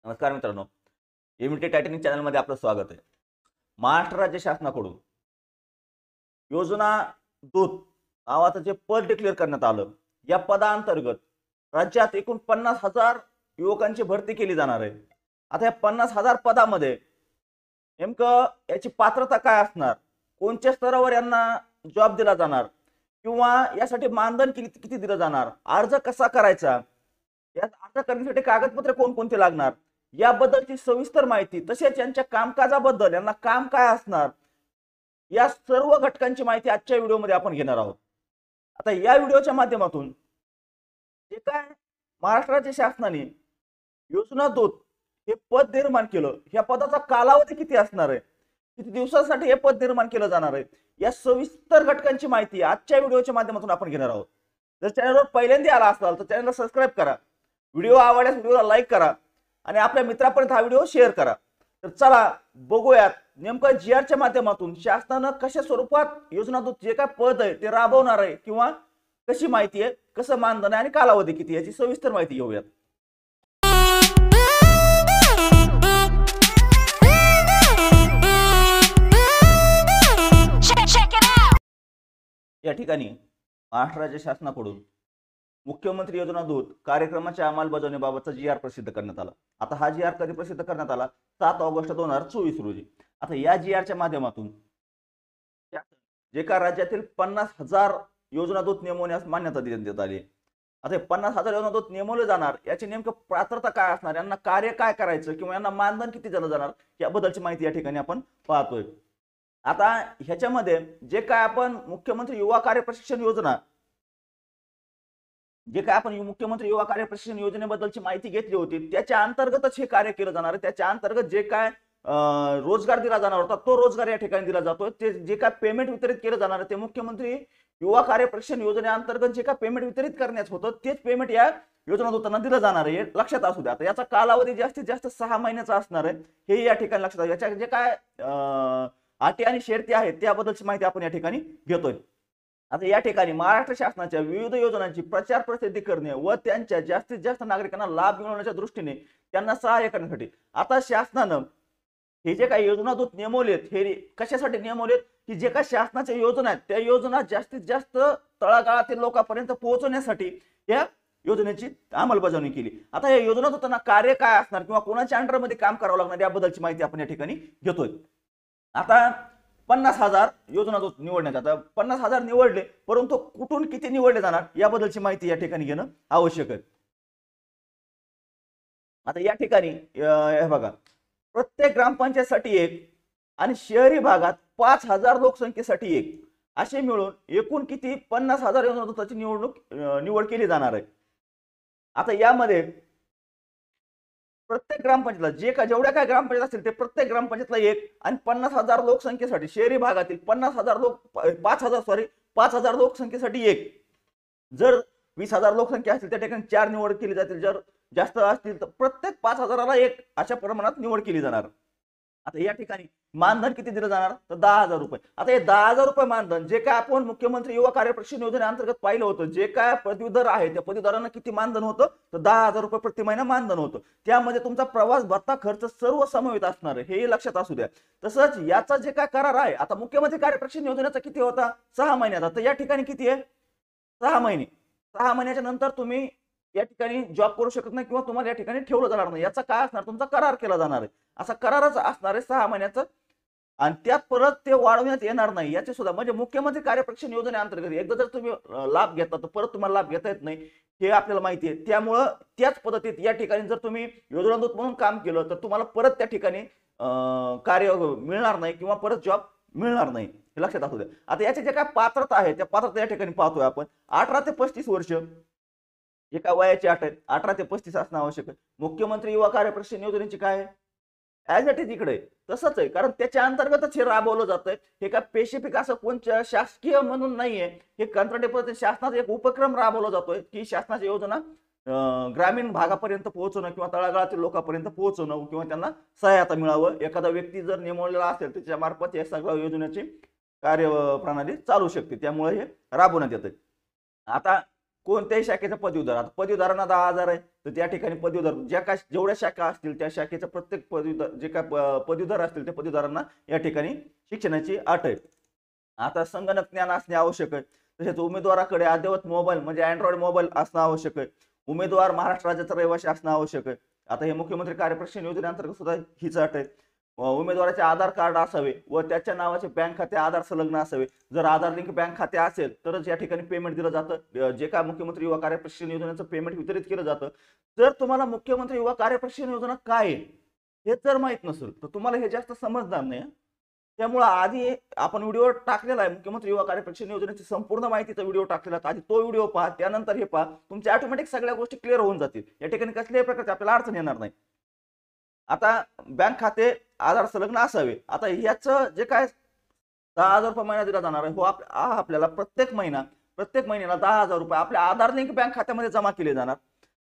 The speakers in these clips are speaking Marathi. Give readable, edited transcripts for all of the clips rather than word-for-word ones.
नमस्कार मित्रांनो, एमटी टायटनिंग चॅनलमध्ये आपलं स्वागत आहे. महाराष्ट्र राज्य शासनाकडून योजना दूत नावाचं जे पद डिक्लेअर करण्यात आलं, या पदांतर्गत राज्यात एकूण 50,000 युवकांची भरती केली जाणार आहे. आता या 50,000 पदामध्ये नेमकं याची पात्रता काय असणार, कोणत्या स्तरावर यांना जॉब दिला जाणार किंवा यासाठी मानधन किती किती दिलं जाणार, अर्ज कसा करायचा, यात अर्ज करण्यासाठी कागदपत्रे कोणकोणते लागणार, याबद्दलची सविस्तर माहिती, तसेच यांच्या कामकाजाबद्दल यांना काम काय असणार, या सर्व घटकांची माहिती आजच्या व्हिडिओमध्ये आपण घेणार आहोत. आता या व्हिडिओच्या माध्यमातून जे काय महाराष्ट्राच्या शासनाने योजना दूत हे पद निर्माण केलं, या पदाचा कालावधी किती असणार आहे, किती दिवसांसाठी हे पद निर्माण केलं जाणार आहे, या सविस्तर घटकांची माहिती आजच्या व्हिडिओच्या माध्यमातून आपण घेणार आहोत. जर चॅनलवर पहिल्यांदा आला असाल तर चॅनलला सबस्क्राईब करा, व्हिडिओ आवडल्यास व्हिडिओला लाईक करा आणि आपल्या मित्रांपर्यंत हा व्हिडिओ शेअर करा. तर चला बघूयात नेमकं जीआरच्या माध्यमातून शासनानं कशा स्वरूपात योजना दूत जे काय पद आहे ते राबवणार आहे किंवा कशी माहिती आहे, कसं मानधन आहे आणि कालावधी किती, याची सविस्तर माहिती घेऊयात. या ठिकाणी महाराष्ट्र राज्य शासनाकडून मुख्यमंत्री योजना दूत कार्यक्रमाच्या अंमलबजावणीबाबतचा जीआर प्रसिद्ध करण्यात आला. आता हा जीआर कधी प्रसिद्ध करण्यात आला? 7 ऑगस्ट 2024 रोजी. आता या जीआरच्या माध्यमातून जे का राज्यातील 50,000 योजना दूत नेमवण्यास मान्यता देण्यात आली. आता 50,000 योजना दूत नेमवले जाणार, याची नेमकं पात्रता काय असणार, यांना कार्य काय करायचं किंवा यांना मानधन किती दिलं जाणार, याबद्दलची माहिती या ठिकाणी आपण पाहतोय. आता ह्याच्यामध्ये जे काय आपण मुख्यमंत्री युवा कार्य प्रशिक्षण योजना, जे काय आपण मुख्यमंत्री युवा कार्य प्रशिक्षण योजनेबद्दलची माहिती घेतली होती, त्याच्या अंतर्गतच हे कार्य केलं जाणार आहे. त्याच्या अंतर्गत जे काय रोजगार दिला जाणार होता तो रोजगार या ठिकाणी दिला जातोय. ते जे काय पेमेंट वितरित केलं जाणार आहे ते मुख्यमंत्री युवा कार्य प्रशिक्षण योजनेअंतर्गत जे काय पेमेंट वितरित करण्यात होतं तेच पेमेंट या योजना दूतांना दिलं जाणार आहे, लक्षात असू द्या. आता याचा कालावधी जास्तीत जास्त 6 महिन्याचा असणार आहे, हे या ठिकाणी लक्षात आहे. याच्या जे काय अटी आणि शर्ती आहेत त्याबद्दलची माहिती आपण या ठिकाणी घेतोय. आता या ठिकाणी महाराष्ट्र शासनाच्या विविध योजनांची प्रचार प्रसिद्धी करणे व त्यांच्या जास्तीत जास्त नागरिकांना लाभ मिळवण्याच्या दृष्टीने त्यांना सहाय्य करण्यासाठी आता शासनानं हे जे काही योजना दूत नेमवलेत, हे कशासाठी नेमवलेत की जे काही शासनाच्या योजना आहेत त्या योजना जास्तीत जास्त तळागाळातील लोकांपर्यंत पोहोचवण्यासाठी या योजनेची अंमलबजावणी केली. आता या योजना दूतांना कार्य काय असणार किंवा कोणाच्या अंडरमध्ये काम करावं लागणार याबद्दलची माहिती आपण या ठिकाणी घेतोय. आता 50,000 योजना दूत निवडण्यात, आता 50,000 निवडले, परंतु कुठून किती निवडले जाणार याबद्दलची माहिती या ठिकाणी घेणं आवश्यक आहे. आता या ठिकाणी हे बघा, प्रत्येक ग्रामपंचायतसाठी एक आणि शहरी भागात 5,000 लोकसंख्येसाठी एक, असे मिळून एकूण किती 50,000 योजना दूताची निवड केली जाणार आहे. आता यामध्ये प्रत्येक ग्रामपंचायतला जेवढ्या काय ग्रामपंचायत असतील ते प्रत्येक ग्रामपंचायतला एक आणि 50,000 लोकसंख्येसाठी शहरी भागातील 5,000 लोकसंख्येसाठी एक. जर 20,000 लोकसंख्या असतील त्या ठिकाणी 4 निवड केली जातील, जर जास्त असतील तर प्रत्येक 5,000ला एक अशा प्रमाणात निवड केली जाणार. आता या ठिकाणी मानधन किती दिलं जाणार तर 10,000 रुपये. आता हे 10,000 रुपये मानधन जे काय आपण मुख्यमंत्री युवा कार्य प्रशिक्षण योजनेअंतर्गत पाहिलं होतं, जे काय पदवीधर आहे त्या पदवीधरांना किती मानधन होतं तर 10,000 रुपये प्रति महिना मानधन होतं. त्यामध्ये तुमचा प्रवास भत्ता खर्च सर्व समावित असणार आहे, हे लक्षात असू द्या. तसंच याचा जे काय करार आहे, आता मुख्यमंत्री कार्य प्रशिक्षण योजनेचा किती होता 6 महिन्याचा, तर या ठिकाणी किती आहे 6 महिने. 6 महिन्याच्या नंतर तुम्ही या ठिकाणी जॉब करू शकत नाही किंवा तुम्हाला या ठिकाणी ठेवलं जाणार नाही. याचा काय असणार, तुमचा करार केला जाणार आहे, असा करारच असणार आहे 6 महिन्याचं, आणि त्यात परत ते वाढवण्यात येणार नाही. याचे सुद्धा म्हणजे मुख्यमंत्री कार्य प्रशिक्षण योजनेअंतर्गत एकदा जर तुम्ही लाभ घेतला तर परत तुम्हाला लाभ घेता येत नाही, हे आपल्याला माहिती आहे. त्यामुळं त्याच पद्धतीत या ठिकाणी जर तुम्ही योजना दूत म्हणून काम केलं तर तुम्हाला परत त्या ठिकाणी कार्य मिळणार नाही किंवा परत जॉब मिळणार नाही, हे लक्षात असू द्या. आता याचे जे काय पात्रता आहे त्या पात्रता या ठिकाणी पाहतोय आपण. 18 ते 35 वर्ष जे काय वयाची अट आहेत 18 ते 35 असणं आवश्यक आहे. मुख्यमंत्री युवा कार्य प्रशिक्षण योजनेची काय आहे ऍज इट इज इकडे तसंच आहे, कारण त्याच्या अंतर्गतच हे राबवलं जातंय. हे काय स्पेसिफिक असं कोणत्या शासकीय म्हणून नाहीये, हे कंत्राटी पद्धतीने शासनाचा एक उपक्रम राबवला जातोय की शासनाची योजना ग्रामीण भागापर्यंत पोहोचवणं किंवा तळागाळातील लोकांपर्यंत पोहोचवणं किंवा त्यांना सहायता मिळावं. एखादा व्यक्ती जर नेमवलेला असेल त्याच्या मार्फत या सगळ्या योजनेची कार्यप्रणाली चालू शकते, त्यामुळे हे राबवण्यात येते. आता कोणत्याही शाखेचा पदवीधर, आता पदवीधरांना 10,000 आहे तर त्या ठिकाणी पदवीधर जेवढ्या शाखा असतील त्या शाखेचा प्रत्येक पदवीधर जे काय पदवीधर असतील त्या पदवीधरांना या ठिकाणी शिक्षणाची अट आहे. आता संगणक ज्ञान असणे आवश्यक आहे. तसेच उमेदवाराकडे अद्ययावत मोबाईल म्हणजे अँड्रॉइड मोबाईल असणं आवश्यक आहे. उमेदवार महाराष्ट्र राज्याचा रहिवासी असणं आवश्यक आहे. आता हे मुख्यमंत्री कार्यप्रशिक्षण योजनेअंतर्गत सुद्धा हीच अट आहे. उमेदवाराचे आधार कार्ड असावे व त्याच्या नावाचे बँक खाते आधार संलग्न असावे. जर आधार लिंक बँक खाते असेल तरच या ठिकाणी पेमेंट दिलं जातं. जे काय मुख्यमंत्री युवा कार्यप्रशिक्षण योजनेचं पेमेंट वितरित केलं जातं. जर तुम्हाला मुख्यमंत्री युवा कार्यप्रशिक्षण योजना काय आहे हे जर माहित नसेल तर तुम्हाला हे जास्त समजणार नाही. त्यामुळे आधी आपण व्हिडिओ टाकलेला आहे मुख्यमंत्री युवा कार्यप्रशिक्षण योजनेची संपूर्ण माहितीचा व्हिडिओ टाकलेला आहे. आधी तो व्हिडिओ पहा, त्यानंतर हे पहा, तुमच्या ऑटोमॅटिक सगळ्या गोष्टी क्लिअर होऊन जातील. या ठिकाणी कसल्याही प्रकारची आपल्याला अडचण येणार नाही. आता बँक खाते आधार संलग्न असावे. आता ह्याचं जे काय 10,000 रुपये महिना दिला जाणार आहे हो आपल्याला प्रत्येक महिन्याला 10,000 रुपये आपल्या आधार लिंक बँक खात्यामध्ये जमा केले जाणार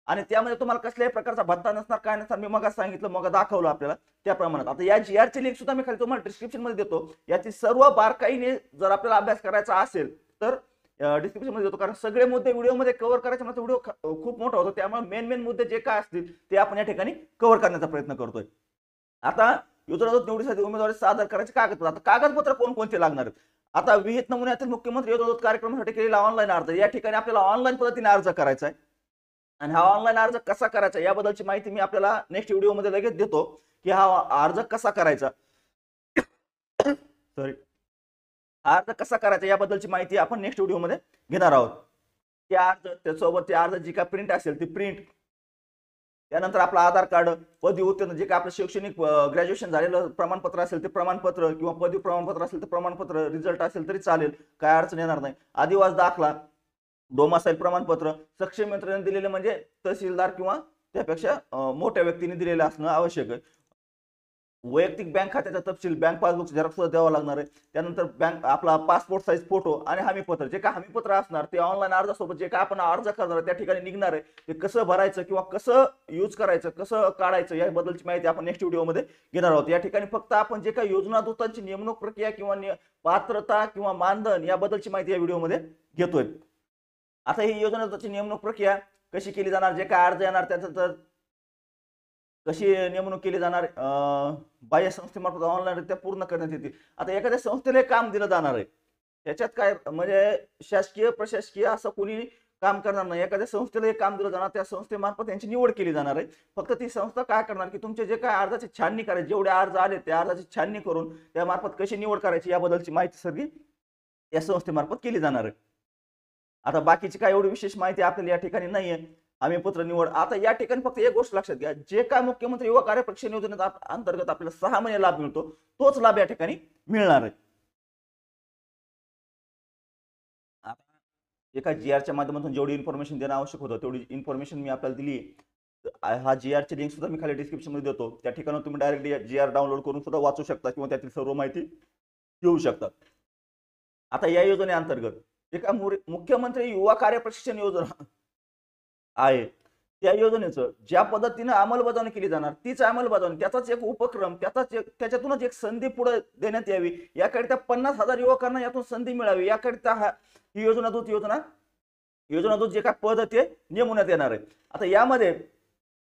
आणि त्यामध्ये तुम्हाला कसल्याही प्रकारचा भत्ता नसणार, काय नसणार. मी मग सांगितलं, मग दाखवलं आपल्याला त्या प्रमाणात. आता या GR ची लिंक सुद्धा मी खाली तुम्हाला डिस्क्रिप्शन मध्ये देतो. याची सर्व बारकाईने जर आपल्याला अभ्यास करायचा असेल तर डिस्क्रिप्शन मध्ये देतो, कारण सगळे मुद्दे व्हिडिओमध्ये कव्हर करायचे म्हणजे व्हिडिओ खूप मोठा होतो. त्यामुळे मेन मुद्दे जे काय असतील ते आपण या ठिकाणी कव्हर करण्याचा प्रयत्न करतोय. आता योजना निवडीसाठी उमेदवारी सादर करायचे कागदपत्र. आता कागदपत्र कोणकोणते लागणार आहेत? आता विहित नमुन्यातील मुख्यमंत्री योजना कार्यक्रमासाठी केलेला ऑनलाईन अर्ज, या ठिकाणी आपल्याला ऑनलाईन पद्धतीने अर्ज करायचा आहे. आणि हा ऑनलाईन अर्ज कसा करायचा याबद्दलची माहिती मी आपल्याला नेक्स्ट व्हिडिओमध्ये लगेच देतो की हा अर्ज कसा करायचा. सॉरी, अर्ज कसा करायचा याबद्दलची माहिती आपण नेक्स्ट व्हिडिओमध्ये घेणार आहोत. ते अर्ज, त्यासोबत ते अर्ज जी काय प्रिंट असेल ती प्रिंट, त्यानंतर आपलं आधार कार्ड, पदवी उत्तीर्ण जे काय आपलं शैक्षणिक ग्रॅज्युएशन झालेलं प्रमाणपत्र असेल ते प्रमाणपत्र, किंवा पदवी प्रमाणपत्र असेल तर प्रमाणपत्र, रिझल्ट असेल तरी चालेल, काय अडचण येणार नाही. आदिवासी दाखला, डोमासाईल प्रमाणपत्र, सक्षम यंत्रणेने दिलेले म्हणजे तहसीलदार किंवा त्यापेक्षा मोठ्या व्यक्तीने दिलेलं असणं आवश्यक आहे. वैयक्तिक बँक खात्याचा तपशील, बँक पासबुक झेरॉक्स सुद्धा द्यावा लागणार आहे. त्यानंतर बँक आपला पासपोर्ट साईज फोटो आणि हमीपत्र, जे काय हमीपत्र असणार ते ऑनलाईन अर्जासोबत जे काय आपण अर्ज करणार त्या ठिकाणी निघणार आहे ते कसं भरायचं किंवा कसं यूज करायचं, कसं काढायचं याबद्दलची माहिती आपण नेक्स्ट व्हिडिओमध्ये घेणार आहोत. या ठिकाणी फक्त आपण जे काही योजना दूतांची नेमणूक प्रक्रिया किंवा पात्रता किंवा मानधन याबद्दलची माहिती या व्हिडिओमध्ये घेतोय. आता ही योजना दूतांची नेमणूक प्रक्रिया कशी केली जाणार, जे काय अर्ज येणार त्याचं तर कशी नेमणूक केली जाणार, बाह्य संस्थेमार्फत ऑनलाईनरित्या पूर्ण करण्यात येते. आता एखाद्या संस्थेला काम दिलं जाणार आहे त्याच्यात काय म्हणजे शासकीय प्रशासकीय असं कोणी काम करणार नाही. एखाद्या संस्थेला हे काम दिलं जाणार, त्या संस्थेमार्फत यांची निवड केली जाणार आहे. फक्त ती संस्था काय करणार की तुमचे जे काय अर्जाची छाननी करायची, जेवढे अर्ज आले त्या अर्जाची छाननी करून त्यामार्फत कशी निवड करायची याबद्दलची माहिती सगळी या संस्थेमार्फत केली जाणार आहे. आता बाकीची काय एवढी विशेष माहिती आपल्याला या ठिकाणी नाहीये. हमीपत्र निवड, आता या ठिकाणी फक्त एक गोष्ट लक्षात घ्या, जे काय मुख्यमंत्री युवा कार्यप्रशिक्षण योजनेत अंतर्गत आपल्याला 6 महिने लाभ मिळतो तोच लाभ या ठिकाणी मिळणार आहे. एका GR माध्यमातून जेवढी इन्फॉर्मेशन देणं आवश्यक होतं तेवढी इन्फॉर्मेशन मी आपल्याला दिली. हा GR ची लिंक सुद्धा मी खाली डिस्क्रिप्शन मध्ये देतो. त्या ठिकाणी तुम्ही डायरेक्ट GR डाउनलोड करून सुद्धा वाचू शकता किंवा त्यातील सर्व माहिती घेऊ शकता. आता या योजनेअंतर्गत जे काय मुख्यमंत्री युवा कार्यप्रशिक्षण योजना आहे त्या योजनेचं ज्या पद्धतीने अंमलबजावणी केली जाणार तीच अंमलबजावणी, त्याचाच एक उपक्रम, त्याच्यातूनच एक संधी पुढे देण्यात यावी. याकरिता 50,000 युवकांना यातून संधी मिळावी याकरिता ही योजना दूत जे काय पद ते नेमण्यात येणार आहे. आता यामध्ये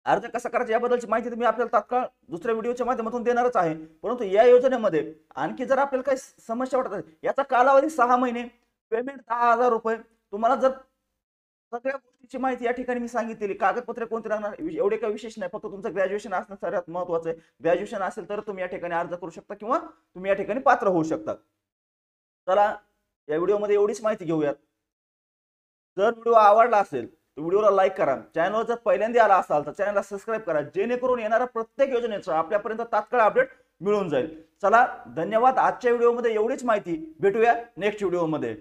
अर्ज कसा करायचा याबद्दलची माहिती तुम्ही आपल्याला तात्काळ दुसऱ्या व्हिडिओच्या माध्यमातून देणारच आहे. परंतु या योजनेमध्ये आणखी जर आपल्याला काही समस्या वाटत आहे, याचा कालावधी 6 महिने, पेमेंट 10,000 रुपये. तुम्हाला जर सगळ्या गोष्टीची माहिती या ठिकाणी मी सांगितलेली, कागदपत्रे कोणते लागणार एवढे काही विशेष नाही, फक्त तुमचं ग्रॅज्युएशन असणं सर्वात महत्वाचं आहे. ग्रॅज्युएशन असेल तर तुम्ही या ठिकाणी अर्ज करू शकता किंवा तुम्ही या ठिकाणी पात्र होऊ शकता. चला या व्हिडिओमध्ये एवढीच माहिती घेऊयात. जर व्हिडिओ आवडला असेल तर व्हिडिओला लाईक करा. चॅनलवर जर पहिल्यांदा आला असाल तर चॅनलला सबस्क्राईब करा, जेणेकरून येणाऱ्या प्रत्येक योजनेचं आपल्यापर्यंत तात्काळ अपडेट मिळून जाईल. चला धन्यवाद. आजच्या व्हिडिओमध्ये एवढीच माहिती, भेटूया नेक्स्ट व्हिडिओमध्ये.